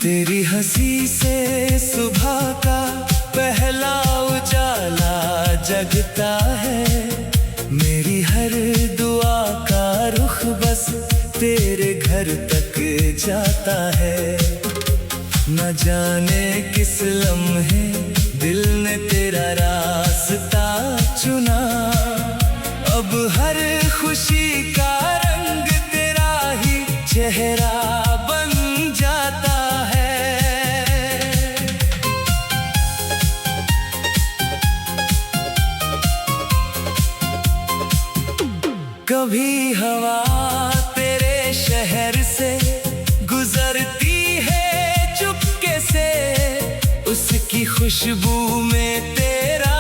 तेरी हंसी से सुबह का पहला उजाला जगता है। मेरी हर दुआ का रुख बस तेरे घर तक जाता है। न जाने किस लम्हे दिल ने तेरा रास्ता चुना। अब हर खुशी का रंग तेरा ही चेहरा बन जाता है। कभी हवा तेरे शहर से गुजरती है चुपके से। उसकी खुशबू में तेरा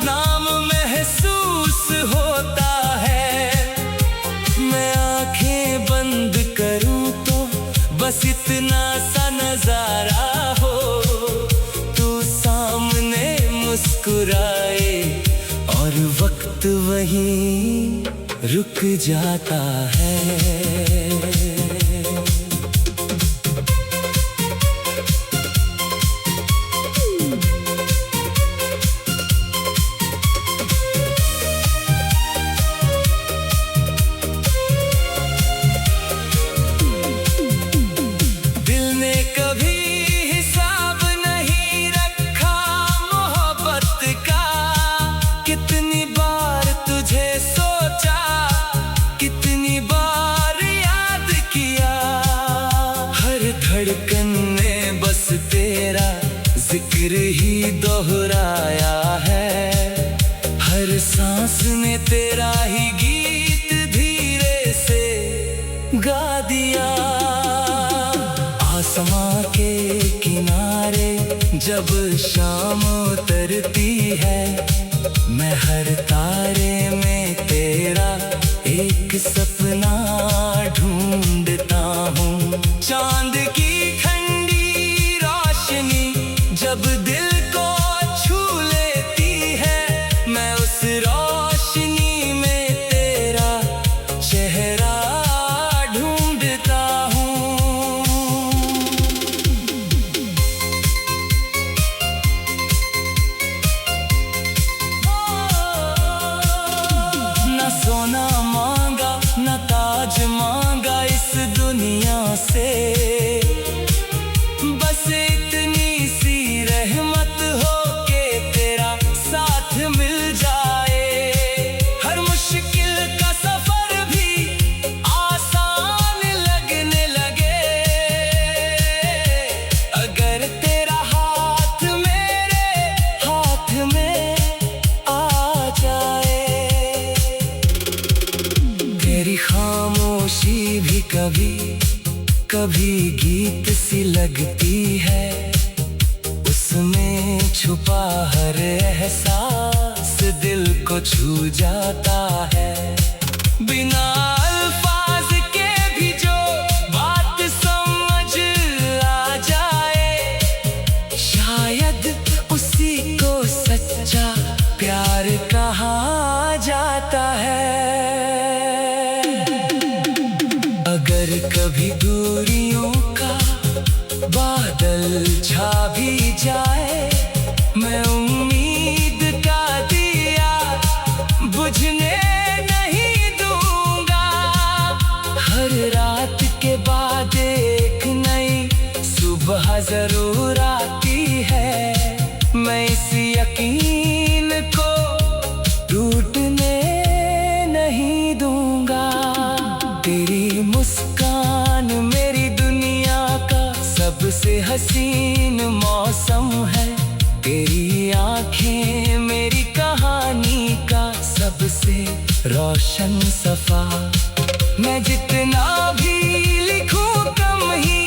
नाम महसूस होता है। मैं आंखें बंद करूं तो बस इतना सा नजारा हो। तू सामने मुस्कुराए और वक्त वहीं रुक जाता है। कितनी बार तुझे सोचा, कितनी बार याद किया। हर धड़कन ने बस तेरा जिक्र ही दोहराया है। हर सांस ने तेरा ही गीत धीरे से गा दिया। आसमां के किनारे जब शाम उतरती है, मैं हर तारे में तेरा एक सपना ढूंढता हूँ। चांद की ठंडी रोशनी जब दिल को छू लेती है, मैं उस रोशनी में तेरा चेहरा ढूंढता हूँ। सोना मांगा न ताज मांगा इस दुनिया से। बस इतनी सी रहमत हो के तेरा साथ मिल जाए। हर मुश्किल का सफर भी आसान लगने लगे, अगर तेरा हाथ मेरे हाथ में आ जाए। तेरी खामोशी भी कभी कभी गीत सी लगती है। उसमें छुपा हर एहसास दिल को छू जाता है। बिना अल्फाज के भी जो बात समझ आ जाए, शायद उसी को सच्चा प्यार कहा जाता है। अगर कभी दूरियों का बादल छा भी जाए, मैं उम्मीद का दिया बुझने नहीं दूंगा। हर रात के बाद एक नई सुबह जरूर आती है। मैं इस यकीन को टूटने नहीं दूंगा। तेरी मुस्कान मेरी दुनिया का सबसे हसीन मौसम है। तेरी आंखें मेरी कहानी का सबसे रोशन सफा। मैं जितना भी लिखूं कम ही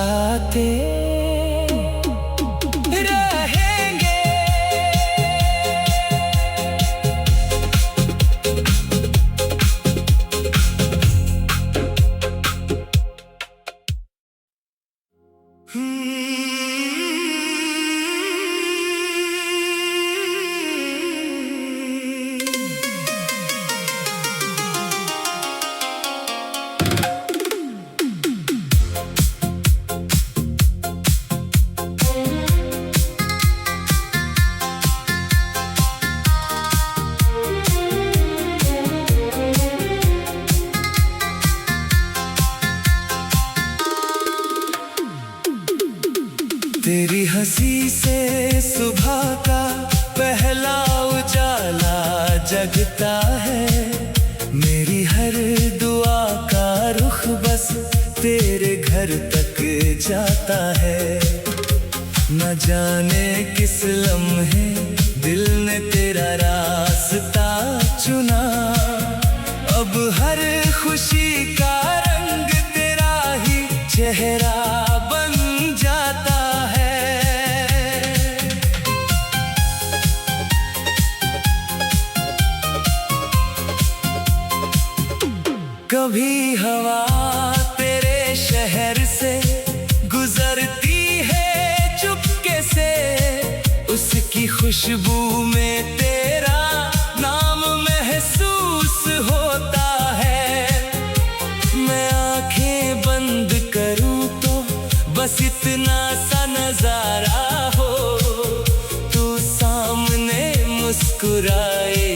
मुस्कुराते रहेंगे। तेरी हंसी से सुबह का पहला उजाला जगता है। मेरी हर दुआ का रुख बस तेरे घर तक जाता है। न जाने किस लम्हे दिल ने तेरा रास्ता चुना। अब हर खुशी का रंग तेरा ही चेहरा बन जाता है। कभी हवा तेरे शहर से गुजरती है चुपके से। उसकी खुशबू में तेरा नाम महसूस होता है। मैं आंखें बंद करूं तो बस इतना सा नजारा हो। तू सामने मुस्कुराए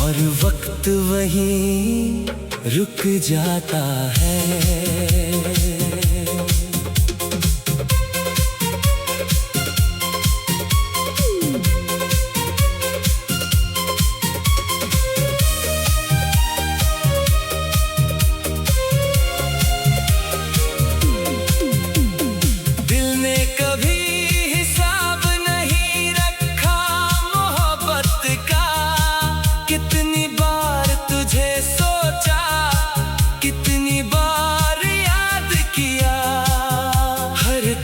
और वक्त वहीं रुक जाता है।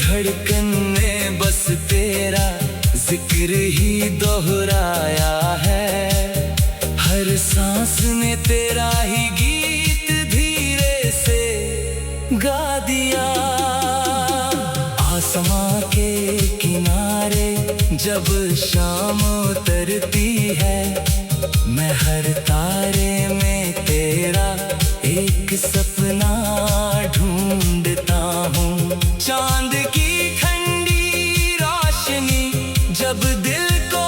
धड़कन ने बस तेरा जिक्र ही दोहराया है। हर सांस ने तेरा ही गीत धीरे से गा दिया। आसमां के किनारे जब शाम उतरती है, मैं हर तारे में तेरा एक सपना ढूंढता हूँ। चांद की ठंडी रोशनी जब दिल को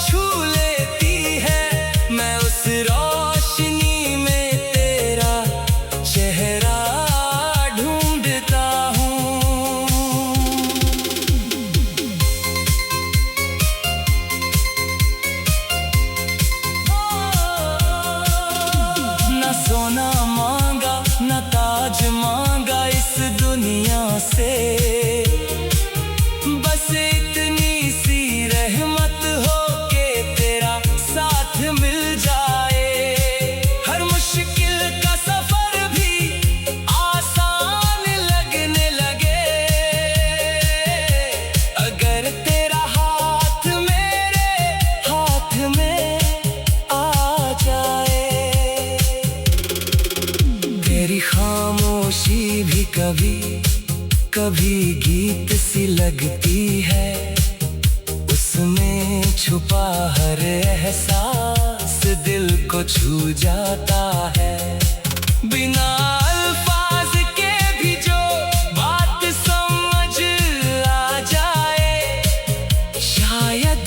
छू लेती है, मैं उस रोशनी में तेरा चेहरा ढूंढता हूँ। न सोना मांगा न ताज मांगा इस दुनिया से, बस इतनी सी रहमत हो के तेरा साथ मिल जाए। हर मुश्किल का सफर भी आसान लगने लगे, अगर तेरा हाथ मेरे हाथ में आ जाए। तेरी खामोशी भी कभी कभी गीत सी लगती है, उसमें छुपा हर एहसास दिल को छू जाता है। बिना अल्फाज के भी जो बात समझ आ जाए, शायद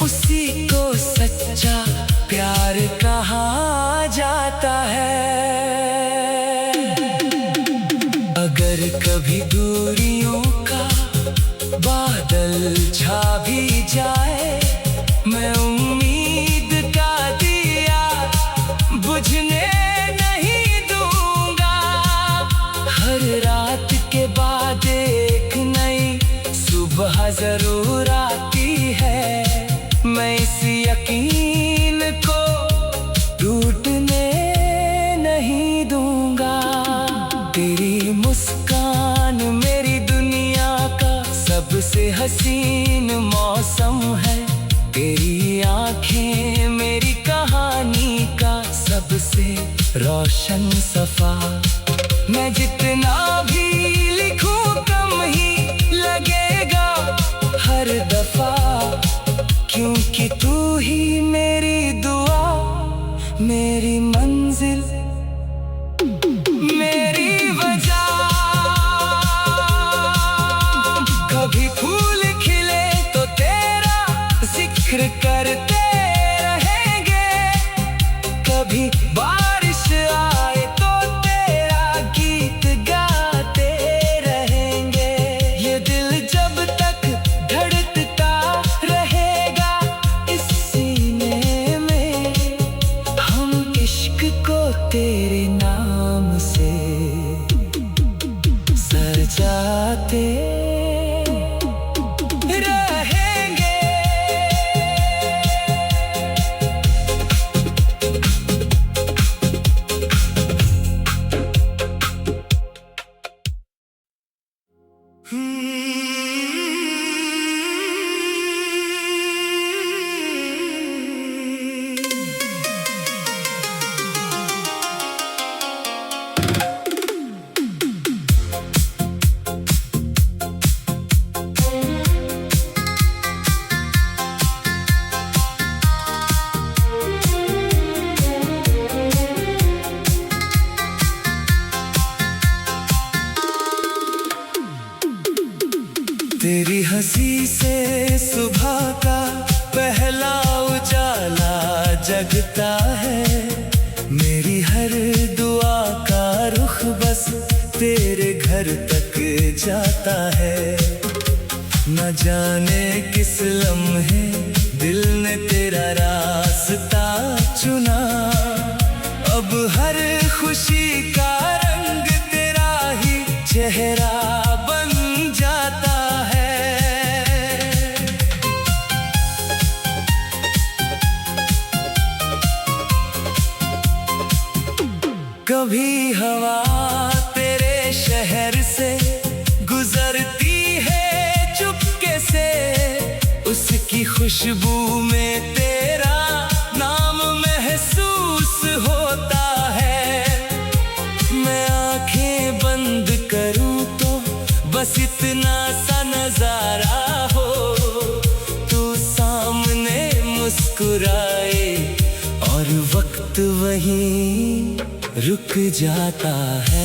उसी को सच्चा प्यार कहा जाता है। अगर कभी दूरियों का बादल छा भी जाए, मैं उम्मीद का दिया बुझने नहीं दूंगा। हर रात के बाद एक नई सुबह जरूर आती है, मैं इस यकीन को टूटने नहीं दूंगा। तेरी मुस्कान मेरी दुनिया हसीन मौसम है, तेरी आंखें मेरी कहानी का सबसे रोशन सफा। मैं जितना भी लिखूं कम ही लगेगा हर दफा, क्योंकि तू ही मेरी दुआ, मेरी मंजिल, मेरी वजह। कभी फूल खिले तो तेरा जिक्र करते रहेंगे, कभी बारिश आए तो तेरा गीत गाते रहेंगे। ये दिल जब तक धड़कता रहेगा इस सीने में, हम इश्क को तेरे नाम से सजाते रहेंगे। तेरी हंसी से सुबह का पहला उजाला जगता है, मेरी हर दुआ का रुख बस तेरे घर तक जाता है। न जाने किस लम्हे दिल ने तेरा रास्ता चुना, अब हर खुशी का रंग तेरा ही चेहरा बन जाता है। कभी हवा तेरे शहर से गुजरती है चुपके से, उसकी खुशबू में तेरा नाम महसूस होता है। मैं आंखें बंद करूं तो बस इतना सा नजारा हो, तू सामने मुस्कुराए और वक्त वहीं रुक जाता है।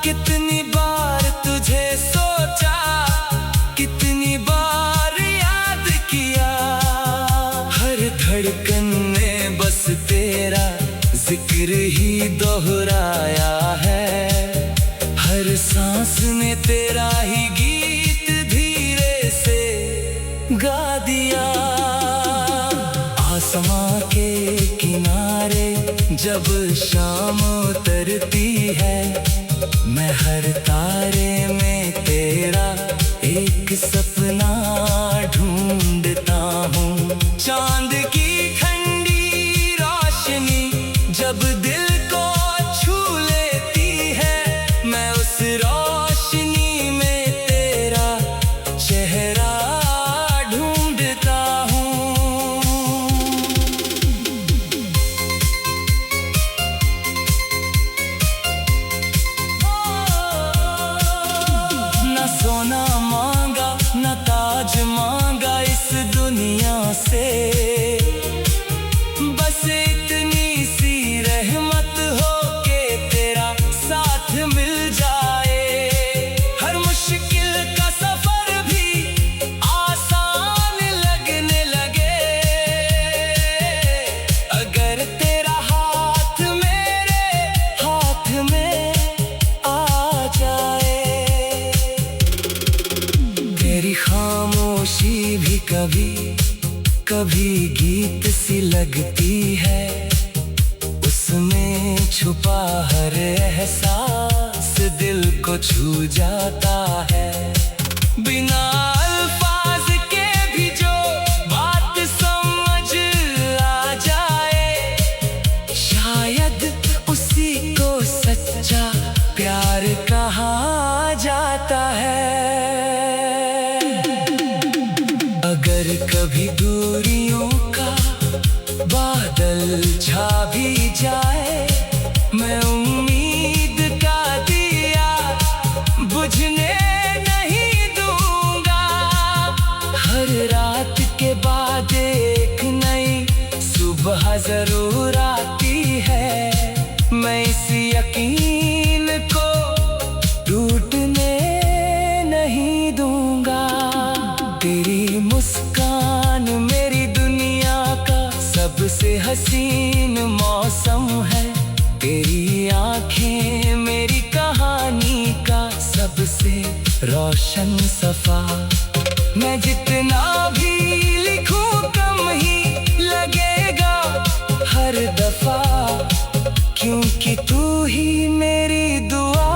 कितनी बार तुझे सोचा, कितनी बार याद किया, हर धड़कन ने बस तेरा जिक्र ही दोहराया है। हर सांस ने तेरा ही गीत धीरे से गा दिया। आसमां के किनारे जब शाम उतरती है, मैं हर तारे में तेरा एक सपना ढूंढता हूँ। चांद की ठंडी रोशनी जब दिल को छू लेती है, मैं उस रोशनी में तेरा चेहरा ढूंढता हूँ। न सोना मांगा न ताज मांगा इस दुनिया से, सी लगती है, उसमें छुपा हर एहसास दिल को छू जाता है। बिना अल्फाज के भी जो बात समझ आ जाए, शायद उसी को सच्चा प्यार कहा जाता है। अगर कभी दूरियों का बादल छा भी जाए, मैं उम्मीद का दिया बुझने नहीं दूंगा। हर रात के बाद एक नई सुबह जरूर आती है, मैं इस यकीन को टूटने नहीं दूंगा। तेरी मुस्कान मेरी दुनिया का सबसे हसीन मौसम है, तेरी आंखें मेरी कहानी का सबसे रोशन सफा। मैं जितना भी लिखूं कम ही लगेगा हर दफा, क्योंकि तू ही मेरी दुआ,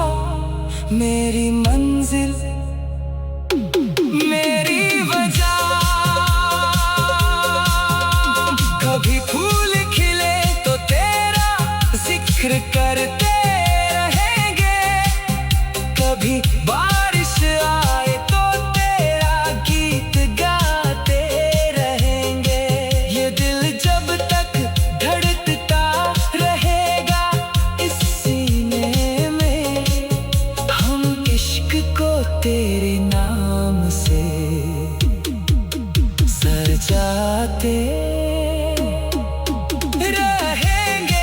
मेरी मंजिल, मेरी वजह। कभी फूल खिले तो तेरा जिक्र करते रहेंगे, कभी बारिश आए तो तेरा गीत गाते रहेंगे। ये दिल जब तक धड़कता रहेगा इस सीने में, हम इश्क को तेरे नाम से सजाते रहेंगे।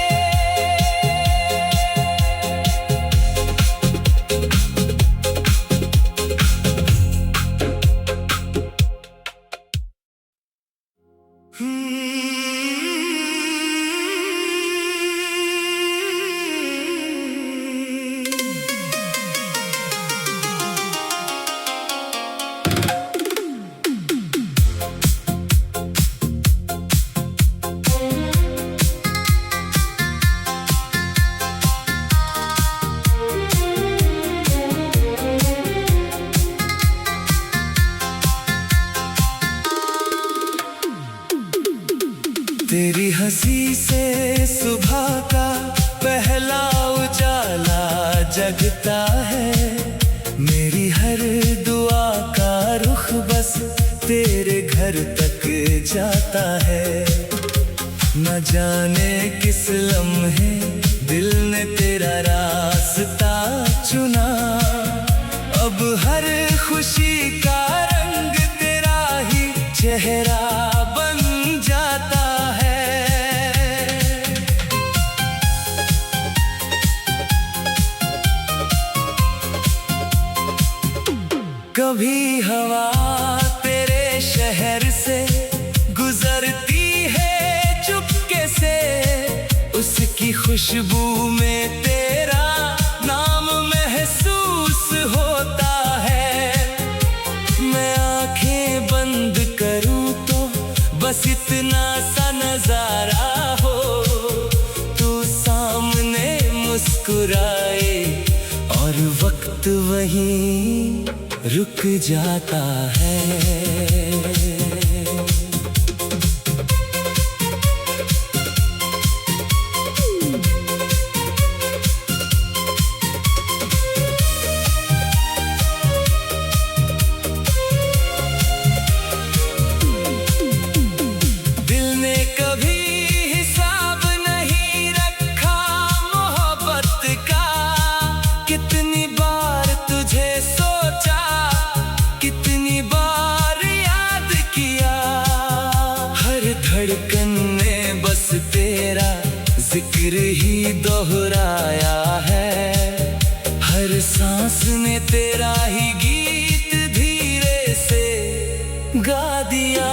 तेरी हंसी से सुबह का पहला उजाला जगता है, मेरी हर दुआ का रुख बस तेरे घर तक जाता है। न जाने किस लम्हे दिल ने तेरा रास्ता चुना, अब हर खुशी का रंग तेरा ही चेहरा बन जाता है। कभी हवा तेरे शहर से गुजरती है चुपके से, उसकी खुशबू में तेरा नाम महसूस होता है। मैं आंखें बंद करूं तो बस इतना सा नजारा हो, तू सामने मुस्कुराए और वक्त वहीं रुक जाता है। धड़कन ने बस तेरा जिक्र ही दोहराया है, हर सांस ने तेरा ही गीत धीरे से गा दिया।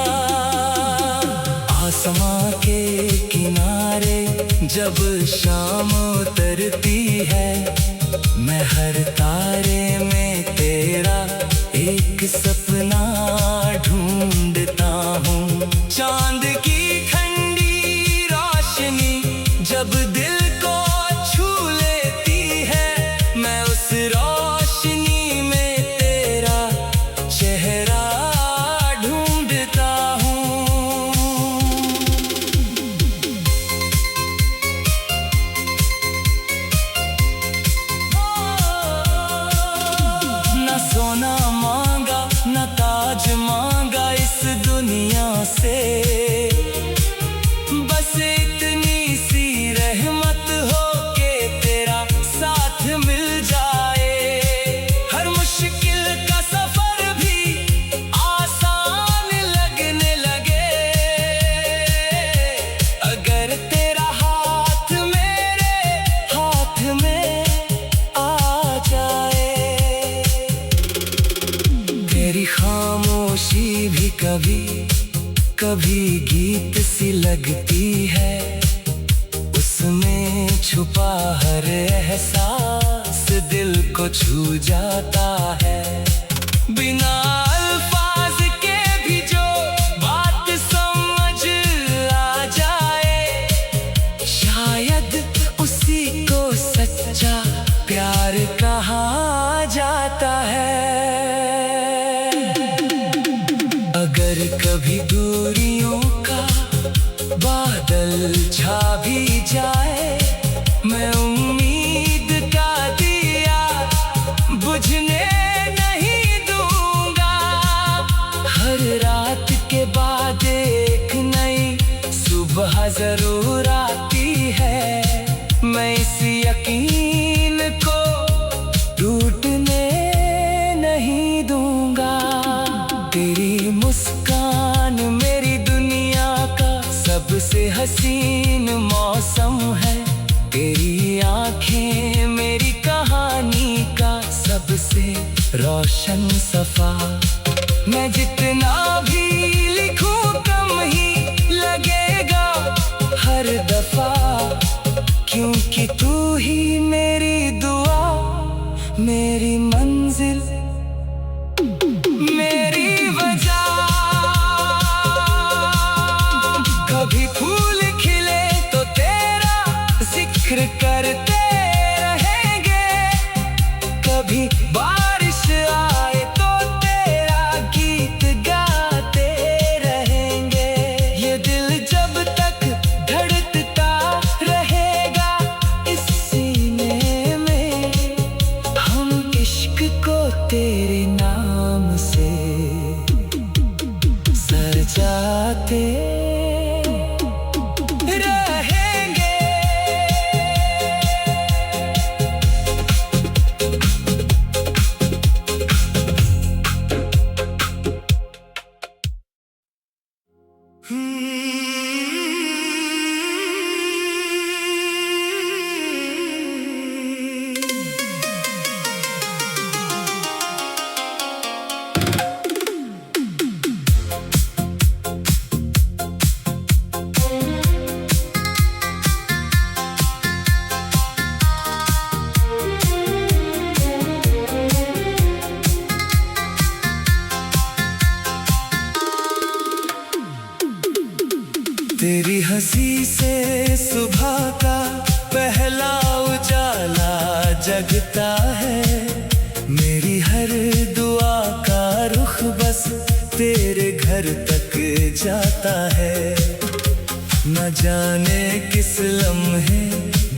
आसमां के किनारे जब शाम उतरती है, मैं हर तारे में तेरा एक सपना ढूंढता हूँ। चांद की ठंडी जब दिल को छू लेती है, मैं उस रोशनी में तेरा चेहरा ढूंढता हूँ। न सोना मांगा न ताज मांगा इस दुनिया से, बस इतनी सी रहमत हो के तेरा साथ मिल जाए। हर मुश्किल का सफर भी आसान लगने लगे, अगर तेरा हाथ मेरे हाथ में आ जाए। तेरी खामोशी भी कभी कभी गीत सी लगती है, उसमें छुपा हर एहसास दिल को छू जाता है। बिना अल्फाज के भी जो बात समझ आ जाए, शायद उसी को सच्चा प्यार कहा जाता है। अगर कभी दूरियों का बादल छा भी जाए, मैं उम्मीद का दिया बुझने नहीं दूंगा। हर रात के बाद एक नई सुबह जरूर आती है, मैं इस यकीन को टूटने नहीं दूंगा। तेरी मुस्कान मेरी दुनिया का सबसे हसीन मौसम है, तेरी आंखें मेरी कहानी का सबसे रोशन सफा। मैं जितना भी लिखूं कम ही लगेगा हर दफा, क्योंकि तू ही मेरी दुआ, मेरी मंजिल, मेरी वजह। कभी फूल खिले तो तेरा जिक्र करते रहेंगे, कभी बारिश आए तो तेरा गीत गाते रहेंगे। ये दिल जब तक धड़कता रहेगा इस सीने में, हम इश्क को तेरे नाम से सजाते रहेंगे। तेरी हंसी से सुबह का पहला उजाला जगता है, मेरी हर दुआ का रुख बस तेरे घर तक जाता है। न जाने किस लम्हे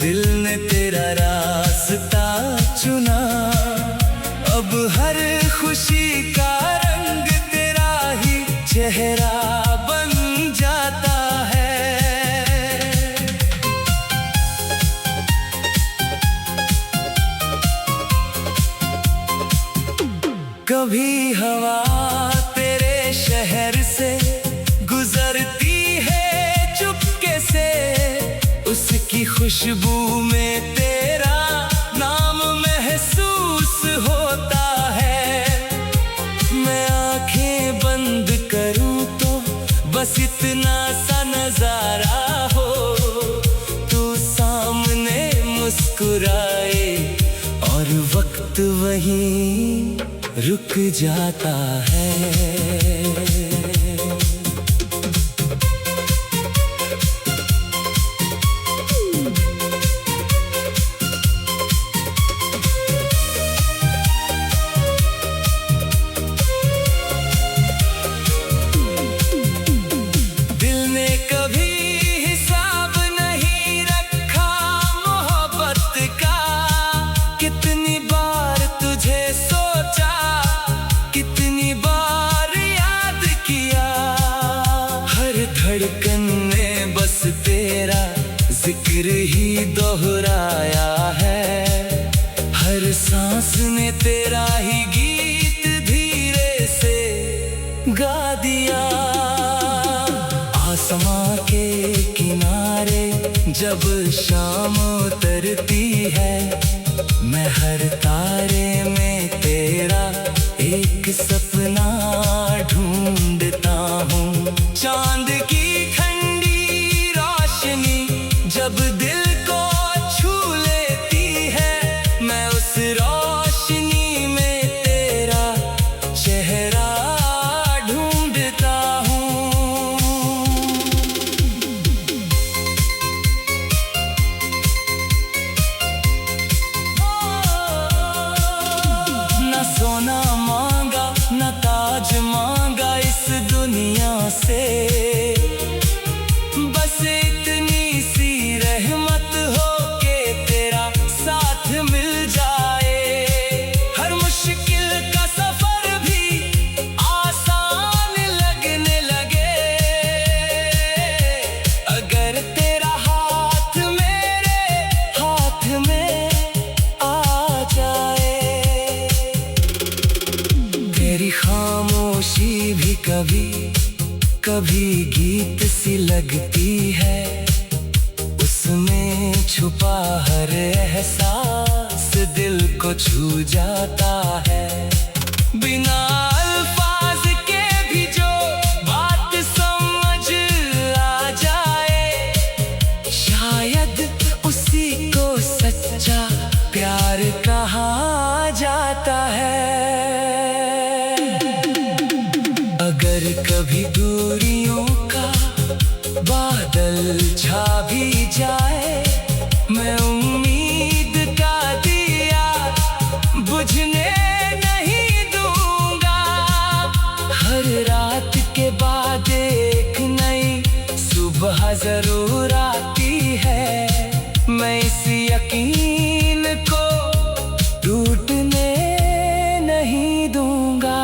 दिल ने तेरा रास्ता चुना, अब हर खुशी का रंग तेरा ही चेहरा बन जाता है। कभी हवा तेरे शहर से गुजरती है चुपके से, उसकी खुशबू में तेरा नाम महसूस होता है। मैं आंखें बंद करूं तो बस इतना सा नजारा हो, तू सामने मुस्कुराए और वक्त वहीं रुक जाता है। बस तेरा जिक्र ही दोहराया है। हर सांस ने तेरा ही गीत धीरे से गा दिया। आसमां के किनारे जब शाम उतरती है, मैं हर तारे में तेरा एक सपना ढूंढता हूँ। चांद की ठंडी रोशनी जब दिल को छू लेती है, मैं उस रोशनी में तेरा चेहरा ढूंढता हूँ। न सोना मांगा न ताज मांगा इस दुनिया से, बस इतनी सी रहमत हो के तेरा साथ मिल जाए। हर मुश्किल का सफर भी आसान लगने लगे, अगर तेरा हाथ मेरे हाथ में आ जाए। तेरी खामोशी भी कभी कभी गीत सी लगती है, उसमें छुपा हर एहसास दिल को छू जाता है। बिना अल्फाज के भी जो बात समझ आ जाए, शायद उसी को सच्चा प्यार कहा जाता है। अगर कभी दूरियों का बादल छा भी जाए, मैं उम्मीद का दिया बुझने नहीं दूंगा। हर रात के बाद एक नई सुबह जरूर आती है, मैं इस यकीन को टूटने नहीं दूंगा।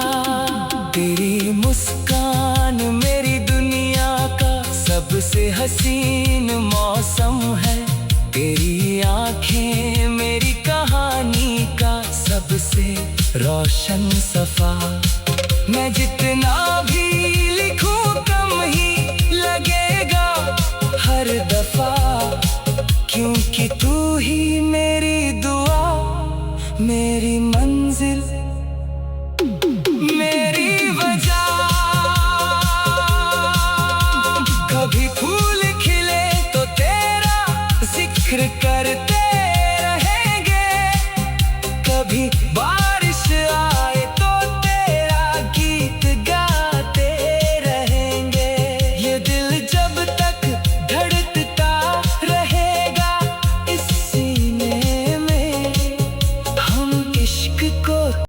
तेरी मुस्कान मेरी दुनिया का सबसे हसीन मौसम है, तेरी आंखें मेरी कहानी का सबसे रोशन सफा। मैं जितना भी लिखूं कम ही लगेगा हर दफा, क्योंकि तू ही मेरी दुआ, मेरी मंजिल, मेरी वजह। कभी फूल खिले तो तेरा जिक्र करते रहेंगे, कभी